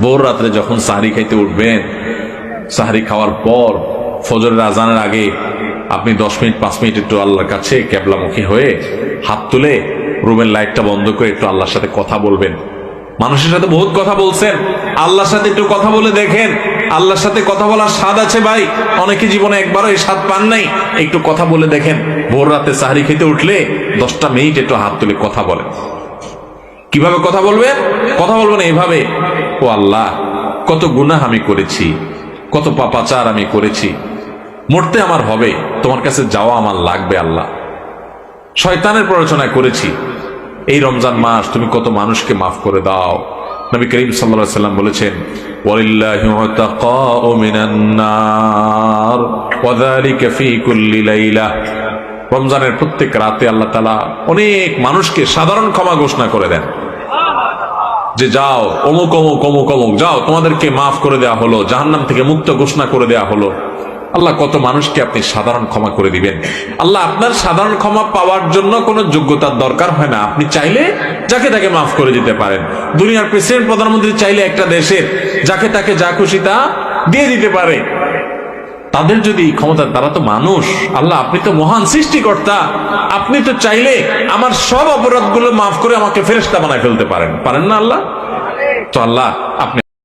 ভোর রাত্রে যখন সাহরি খাইতে উঠবেন, সাহরি খাওয়ার পর ফজরের আজানের আগে আপনি 10 মিনিট 5 মিনিট একটু আল্লাহর কাছে কেবলামুখী হয়ে হাত তুলে রুমের লাইটটা বন্ধ করে একটু আল্লাহর সাথে কথা বলবেন। মানুষের সাথে বহুত কথা বলছেন, আল্লাহর সাথে একটু কথা বলে দেখেন। আল্লাহর সাথে কথা বলার স্বাদ আছে ভাই, অনেকে জীবনে একবারও এই স্বাদ পান নাই। একটু কথা বলে দেখেন। ভোর রাতে সাহরি খেতে উঠলে 10টা মিনিট একটু হাত তুলে কথা বলেন। কিভাবে কথা বলবেন? কথা বলবেন এইভাবে, ও আল্লাহ, কত গুনাহ আমি করেছি, কত পাপাচার আমি করেছি, মরতে আমার হবে, তোমার কাছে যাওয়া আমার লাগবে আল্লাহ। শয়তানের প্ররোচনা করেছি, এই রমজান মাস তুমি কত মানুষকে মাফ করে দাও। নবী করিম সাল্লাল্লাহু আলাইহি ওয়াসাল্লাম বলেছেন, ওয়ালিল্লাহি উতাকাউ মিনান নার ওয়া যালিকা ফি কুল্লি লাইলা। রমজানের প্রত্যেক রাতে আল্লাহ তাআলা অনেক মানুষকে সাধারণ ক্ষমা ঘোষণা করে দেন, যে যাও অমুক অমুক অমুক অমুক, যাও তোমাদেরকে মাফ করে দেওয়া হলো, জাহান্নাম থেকে মুক্ত ঘোষণা করে দেওয়া হলো। আল্লাহ কত মানুষকে আপনি সাধারণ ক্ষমা করে দিবেন। আল্লাহ আপনার সাধারণ ক্ষমা পাওয়ার জন্য কোনো যোগ্যতার দরকার হয় না, আপনি চাইলে যাকে তাকে মাফ করে দিতে পারেন। দুনিয়ার প্রেসিডেন্ট প্রধানমন্ত্রী চাইলে একটা দেশের যাকে তাকে যা খুশি তা দিয়ে দিতে পারে। তাদের যদি ক্ষমতা, তারা তো মানুষ। আল্লাহ আপনি তো মহান সৃষ্টিকর্তা, আপনি তো চাইলে আমার সব অপরাধগুলো মাফ করে আমাকে ফেরেশতা বানায় ফেলতে পারেন, পারেন না আল্লাহ? তো আল্লাহ আপনি